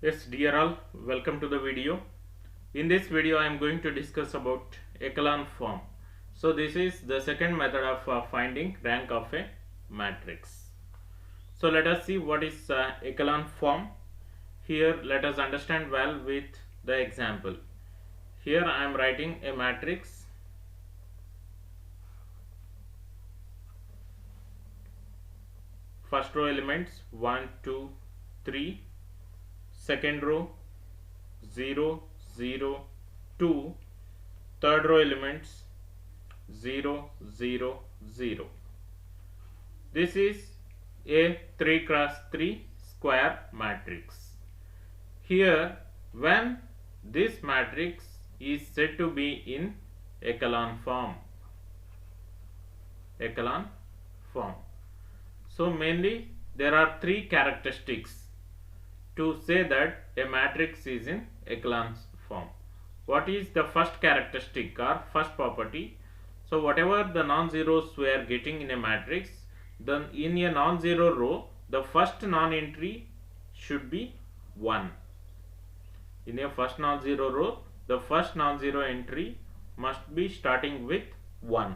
Yes, dear all, welcome to the video. In this video, I am going to discuss about echelon form. So this is the second method of finding rank of a matrix. So let us see what is echelon form. Here, let us understand well with the example. Here I am writing a matrix. First row elements 1, 2, 3. Second row 0, 0, 2. Third row elements 0, 0, 0. This is a 3 cross 3 square matrix. Here, when this matrix is said to be in echelon form. So mainly there are three characteristics to say that a matrix is in echelon form. What is the first characteristic or first property? So whatever the non-zeros we are getting in a matrix, then in a non-zero row, the first non-entry should be 1. In a first non-zero row, the first non-zero entry must be starting with 1.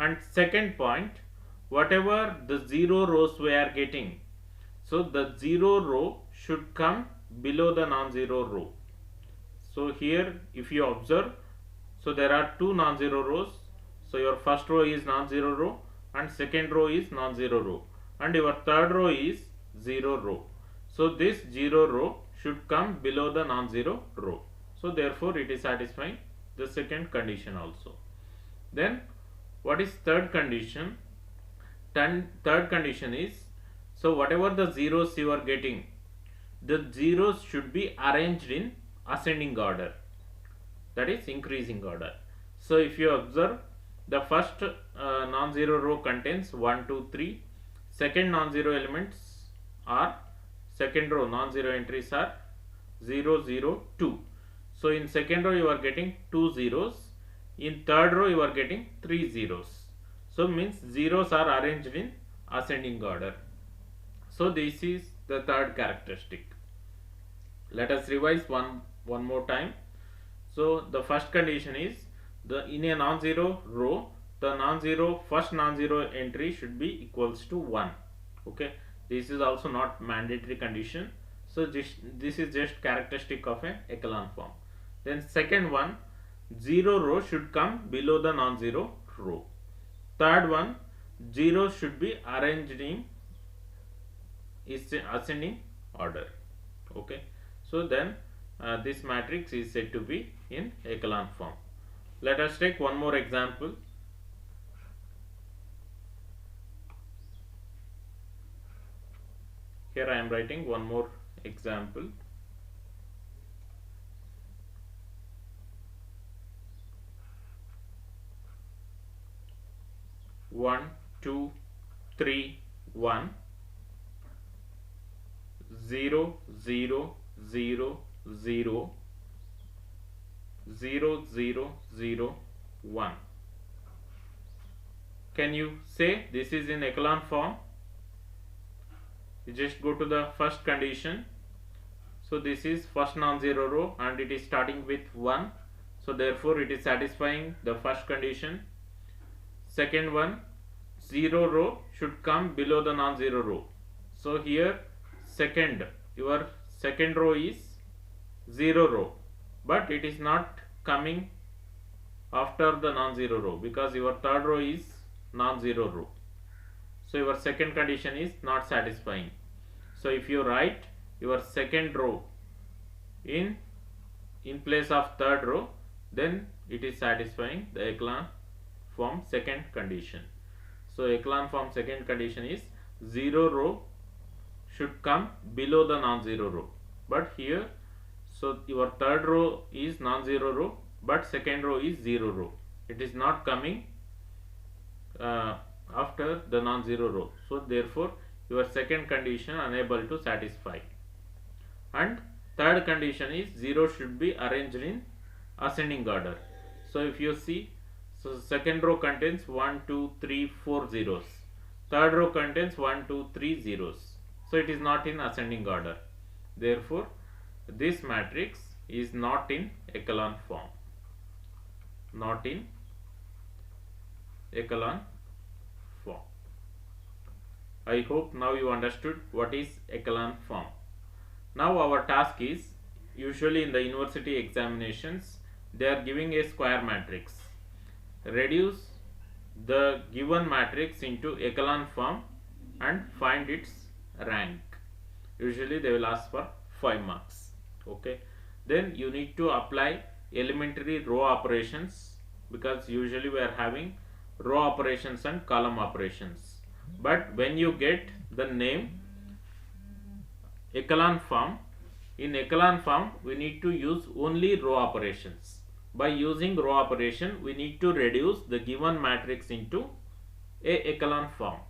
And second point, whatever the 0 rows we are getting, so the 0 row should come below the non-zero row. So here if you observe, so there are two non-zero rows. So your first row is non-zero row and second row is non-zero row, and your third row is 0 row. So this 0 row should come below the non-zero row. So therefore it is satisfying the second condition also. Then what is third condition? Third condition is, so whatever the zeros you are getting, the zeros should be arranged in ascending order, that is increasing order. So if you observe, the first non-zero row contains 1, 2, 3. Second non-zero elements are, second row non-zero entries are 0, 0, 2. So in second row you are getting 2 zeros. In third row you are getting 3 zeros. So means zeros are arranged in ascending order. So this is the third characteristic. Let us revise one more time. So the first condition is, in a non-zero row, the first non-zero entry should be equals to 1. Okay, this is also not mandatory condition. So this is just characteristic of an echelon form. Then second one, 0 row should come below the non-zero row. Third one, 0 should be arranged in ascending order. Okay, so then this matrix is said to be in echelon form. Let us take one more example. Here I am writing one more example. One, 2, 3, 1, 0, 0, 0, 0, 0, 0, 0, 1. Can you say this is in echelon form? You just go to the first condition. So this is first non-zero row and it is starting with 1. So therefore it is satisfying the first condition. Second one, 0 row should come below the non-zero row. So here your second row is 0 row, but it is not coming after the non-zero row because your third row is non-zero row. So your second condition is not satisfying. So if you write your second row in place of third row, then it is satisfying the echelon form second condition. So echelon form second condition is 0 row should come below the non-zero row, but here, so your third row is non-zero row but second row is 0 row. It is not coming after the non-zero row. So therefore your second condition unable to satisfy. And third condition is 0 should be arranged in ascending order. So if you see, so second row contains 1, 2, 3, 4 zeros. Third row contains 1, 2, 3 zeros. So it is not in ascending order. Therefore this matrix is not in echelon form. Not in echelon form. I hope now you understood what is echelon form. Now our task is, usually in the university examinations they are giving a square matrix. Reduce the given matrix into echelon form and find its rank. Usually they will ask for 5 marks. Okay, then you need to apply elementary row operations, because usually we are having row operations and column operations. But when you get the name echelon form, in echelon form we need to use only row operations. By using row operation we need to reduce the given matrix into a echelon form.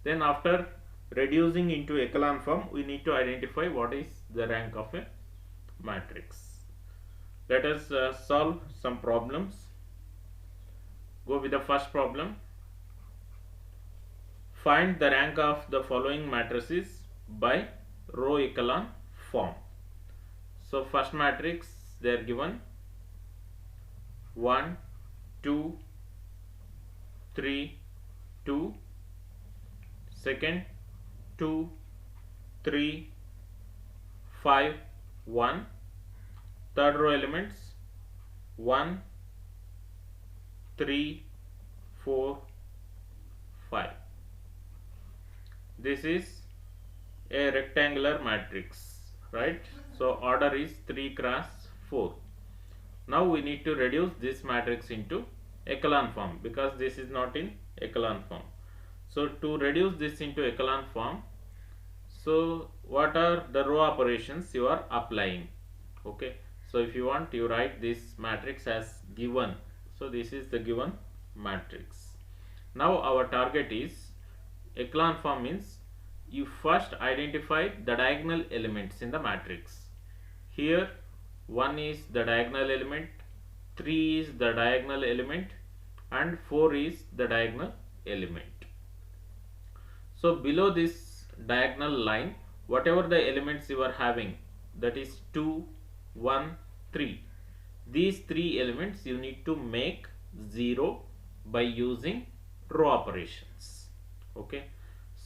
Then after reducing into echelon form we need to identify what is the rank of a matrix. Let us solve some problems. Go with the first problem. Find the rank of the following matrices by row echelon form. So first matrix they are given 1, 2, 3, 2. Second 2, 3, 5, 1. Third row elements 1, 3, 4, 5. This is a rectangular matrix, right? So order is 3 cross 4. Now we need to reduce this matrix into echelon form, because this is not in echelon form. So to reduce this into echelon form, so what are the row operations you are applying? Okay, so if you want, you write this matrix as given. So this is the given matrix. Now our target is echelon form, means you first identify the diagonal elements in the matrix. Here 1 is the diagonal element, 3 is the diagonal element, and 4 is the diagonal element. So below this diagonal line, whatever the elements you are having, that is 2, 1, 3, these 3 elements you need to make 0 by using row operations. Okay,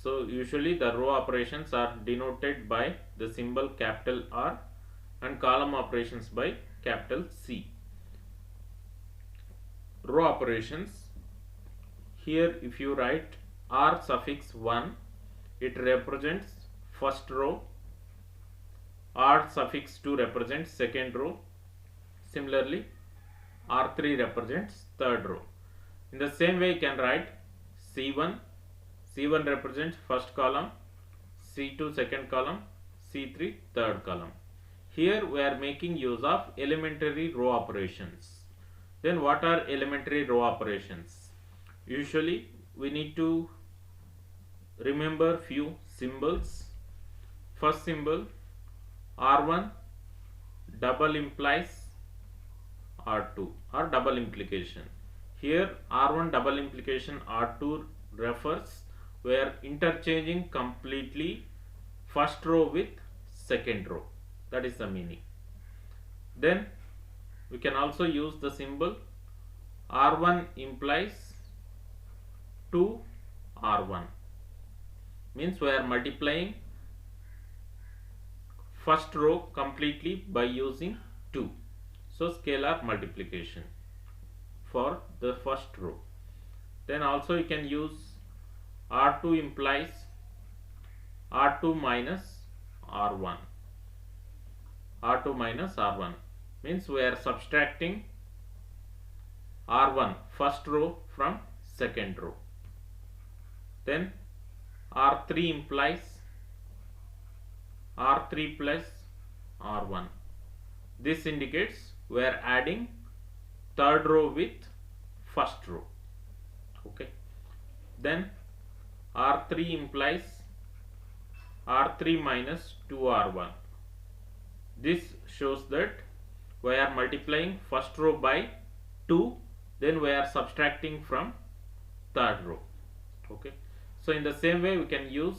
so usually the row operations are denoted by the symbol capital R and column operations by capital C. Row operations, here if you write R suffix 1, it represents first row. R suffix 2 represents second row. Similarly R3 represents third row. In the same way you can write C1. C1 represents first column, C2 second column, C3 third column. Here we are making use of elementary row operations. Then what are elementary row operations? Usually we need to remember few symbols. First symbol R1 double implies R2 or double implication. Here R1 double implication R2 refers we are interchanging completely first row with second row. That is the meaning. Then we can also use the symbol R1 implies 2 R1, means we are multiplying first row completely by using 2. So scalar multiplication for the first row. Then also you can use R2 implies R2 minus R1. R2 minus R1 means we are subtracting R1 first row from second row. Then R3 implies R3 plus R1. This indicates we are adding third row with first row. Okay. Then R3 implies R3 minus 2R1. This shows that we are multiplying first row by 2, then we are subtracting from third row. Okay. So in the same way we can use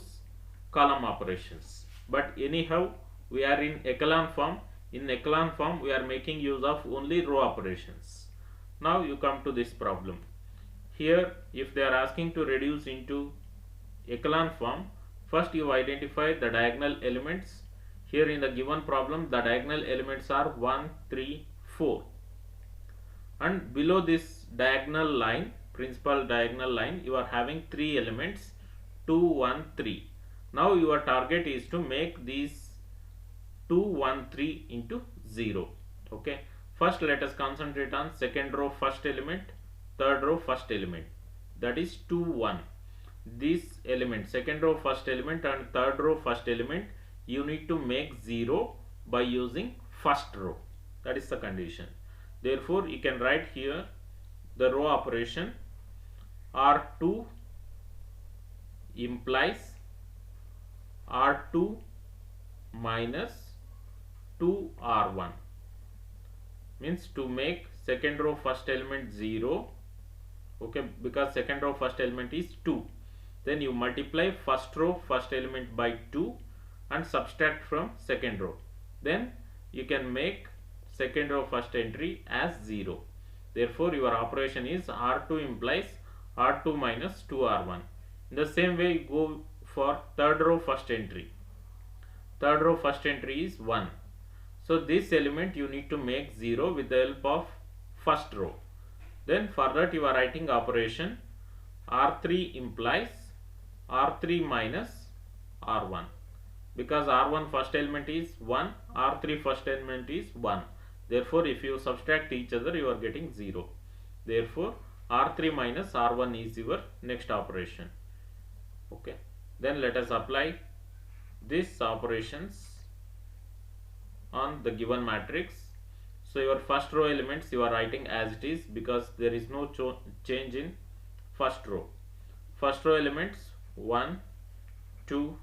column operations, but anyhow we are in echelon form, In echelon form we are making use of only row operations. Now you come to this problem. Here if they are asking to reduce into echelon form, first you identify the diagonal elements. Here in the given problem the diagonal elements are 1, 3, 4, and below this diagonal line, principal diagonal line, you are having 3 elements 2, 1, 3. Now your target is to make these 2, 1, 3 into 0. Okay, first let us concentrate on second row first element, third row first element, that is 2, 1. This element, second row first element and third row first element, you need to make 0 by using first row. That is the condition. Therefore you can write here the row operation R2 implies R2 minus 2R1, means to make second row first element 0. Okay, because second row first element is 2, then you multiply first row first element by 2 and subtract from second row, then you can make second row first entry as 0. Therefore your operation is R2 implies R2 minus 2R1. In the same way you go for third row first entry. Third row first entry is 1. So this element you need to make 0 with the help of first row. Then for that you are writing operation R3 implies R3 minus R1. Because R1 first element is 1, R3 first element is 1. Therefore if you subtract each other you are getting 0. Therefore R3 minus R1 is your next operation. Okay, then let us apply these operations on the given matrix. So your first row elements you are writing as it is because there is no change in first row. First row elements 1, 2,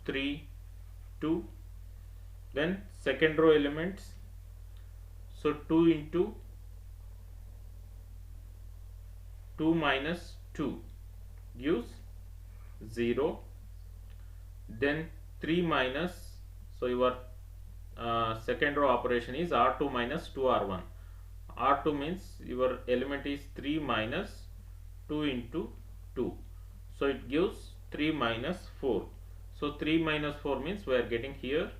3, 2. Then second row elements, so 2 into 2 minus 2 gives 0. Then 3 minus, so your second row operation is R2 minus 2R1. R2 means your element is 3 minus 2 into 2. So it gives 3 minus 4. So 3 minus 4 means we are getting here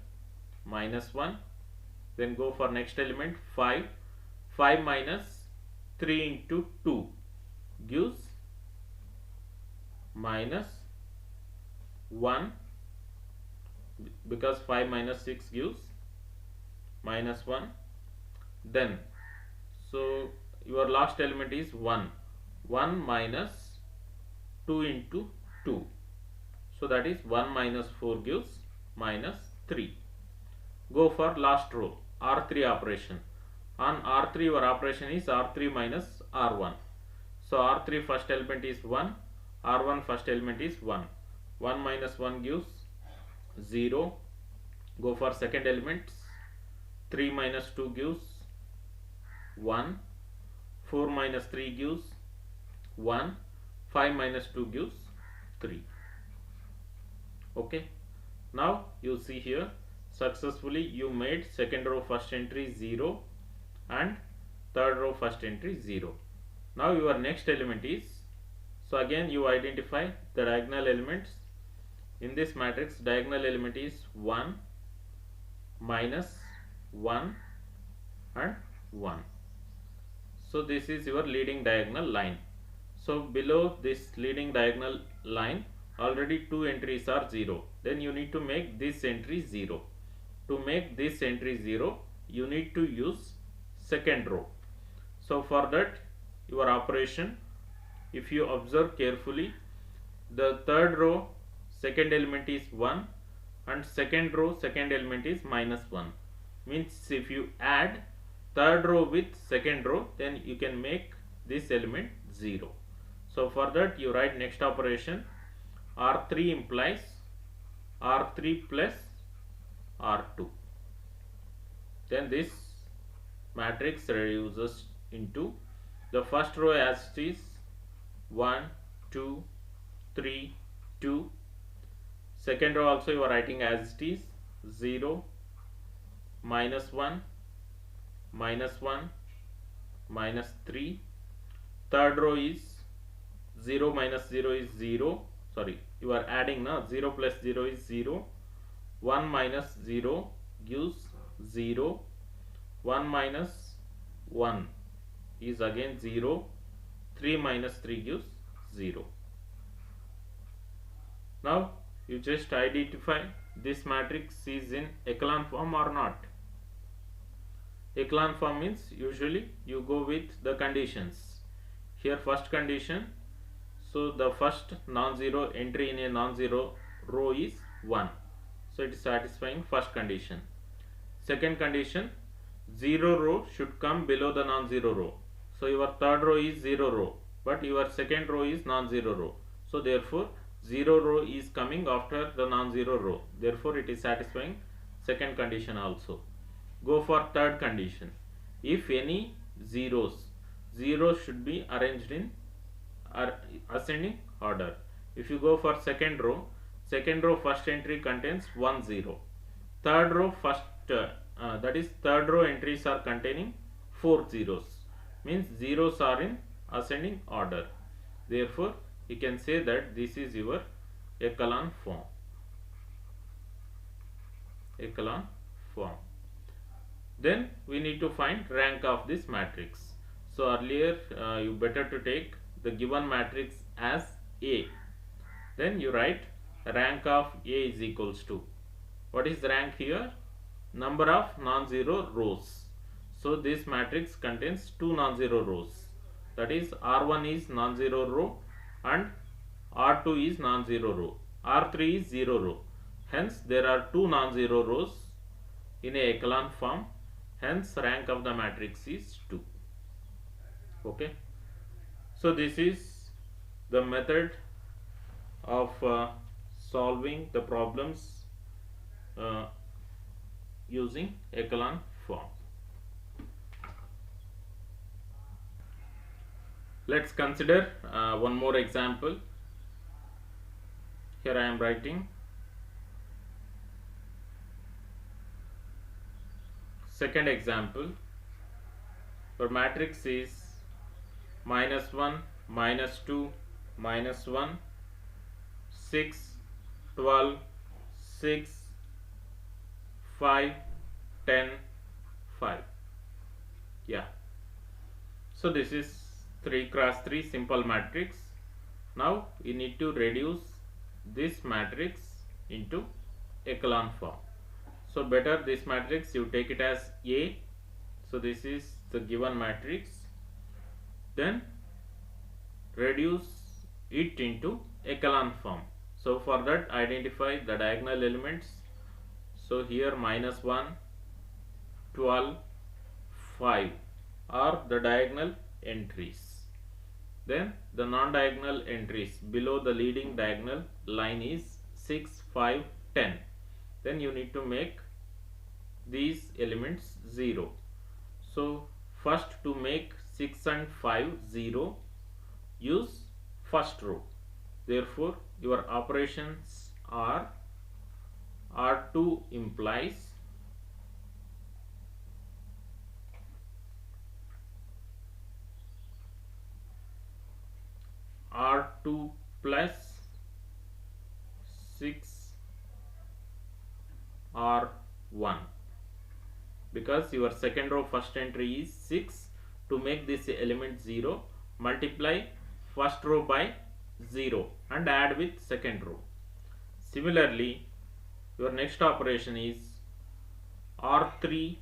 minus 1. Then go for next element 5. 5 minus 3 into 2 gives minus 1, because 5 minus 6 gives minus 1. Then so your last element is 1. 1 minus 2 into 2, so that is 1 minus 4 gives minus 3. Go for last row R3 operation. On R3 your operation is R3 minus R1. So R3 first element is 1, R1 first element is 1. 1 minus 1 gives 0. Go for second element. 3 minus 2 gives 1. 4 minus 3 gives 1. 5 minus 2 gives 3. Okay. Now you see here successfully you made second row first entry 0 and third row first entry 0. Now your next element is, so again you identify the diagonal elements. In this matrix diagonal element is 1, minus 1 and 1. So this is your leading diagonal line. So below this leading diagonal line already 2 entries are 0. Then you need to make this entry 0. To make this entry 0 you need to use second row. So for that your operation, if you observe carefully, the third row second element is 1 and second row second element is minus 1. Means if you add third row with second row then you can make this element 0. So for that you write next operation R3 implies R3 plus R2. Then this matrix reduces into the first row as it is 1, 2, 3, 2. Second row also you are writing as it is 0, minus 1, minus 1, minus 3. Third row is 0 minus 0 is 0. Sorry, you are adding now. 0 plus 0 is 0. 1 minus 0 gives 0. 1 minus 1 is again 0. 3 minus 3 gives 0. Now you just identify this matrix is in echelon form or not. Echelon form means usually you go with the conditions. Here first condition, so the first non-zero entry in a non-zero row is 1. So it is satisfying first condition. Second condition, 0 row should come below the non-zero row. So your third row is 0 row, but your second row is non-zero row. So therefore 0 row is coming after the non-zero row. Therefore it is satisfying second condition also. Go for third condition. If any zeros should be arranged in ascending order. If you go for second row first entry contains 1 0. Third row third row entries are containing 4 zeros. Means zeros are in ascending order. Therefore you can say that this is your echelon form. Echelon form. Then we need to find rank of this matrix. So earlier you better to take the given matrix as A. Then you write rank of A is equals to, what is rank here? Number of non-zero rows. So this matrix contains 2 non-zero rows. That is R1 is non-zero row and R2 is non-zero row. R3 is 0 row. Hence there are 2 non-zero rows in a echelon form. Hence rank of the matrix is 2. Okay. So this is the method of solving the problems using echelon form. Let's consider one more example. Here I am writing second example. Our matrix is minus 1, minus 2, minus 1, 6, 12, 6, 5, 10, 5. Yeah. So this is 3 cross 3 simple matrix. Now you need to reduce this matrix into echelon form. So better this matrix you take it as A. So this is the given matrix. Then reduce it into echelon form. So for that identify the diagonal elements. So here minus 1, 12, 5 are the diagonal entries. Then the non-diagonal entries below the leading diagonal line is 6, 5, 10. Then you need to make these elements 0. So first to make 6 and 5 0, use first row. Therefore your operations are R2 implies R2 plus 6 R1, because your second row first entry is 6. To make this element 0, multiply first row by 0 and add with second row. Similarly, your next operation is R3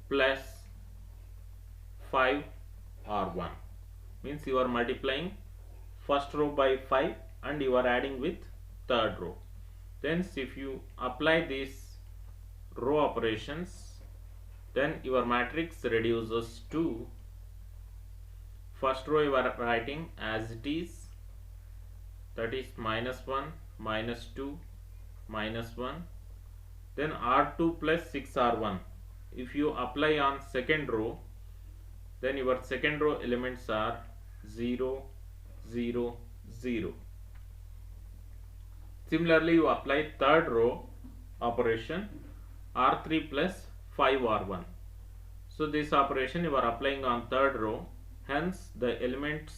plus 5 R1, means you are multiplying first row by 5 and you are adding with third row. Then if you apply these row operations, then your matrix reduces to first row you are writing as it is, that is minus 1, minus 2, minus 1. Then R2 plus 6 R1. If you apply on second row, then your second row elements are 0, 0, 0. Similarly, you apply third row operation. R3 plus 5R1. So this operation you are applying on third row, hence the elements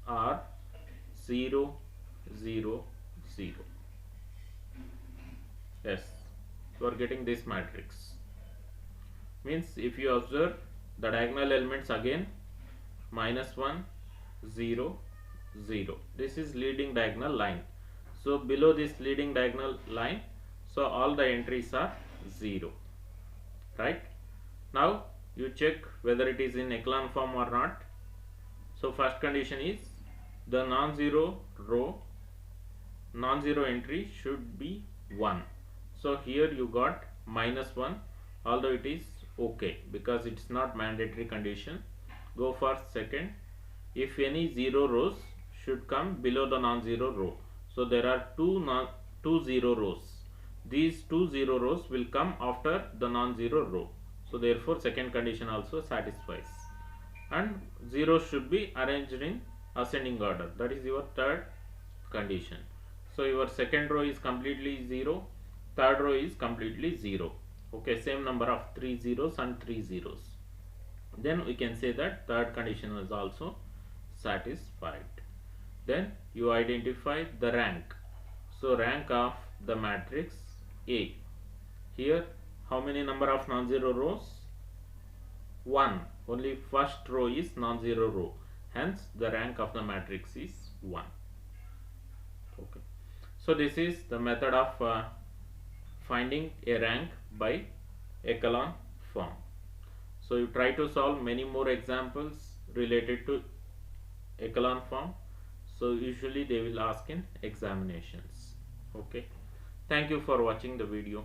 are 0, 0, 0. Yes, you are getting this matrix. Means if you observe the diagonal elements again, -1, 0, 0. This is leading diagonal line. So below this leading diagonal line, so all the entries are 0. Right? Now you check whether it is in echelon form or not. So first condition is the non-zero row, non-zero entry should be 1. So here you got -1, although it is okay because it's not mandatory condition. Go for second. If any 0 rows should come below the non-zero row. So there are two 0 rows. These 2 0 rows will come after the non-zero row. So therefore second condition also satisfies. And 0 should be arranged in ascending order. That is your third condition. So your second row is completely 0. Third row is completely 0. Okay, same number of 3 zeros and 3 zeros. Then we can say that third condition is also satisfied. Then you identify the rank. So rank of the matrix A. Here how many number of non-zero rows? 1. Only first row is non-zero row. Hence the rank of the matrix is 1. Okay. So this is the method of finding a rank by echelon form. So you try to solve many more examples related to echelon form. So usually they will ask in examinations. Okay. Thank you for watching the video.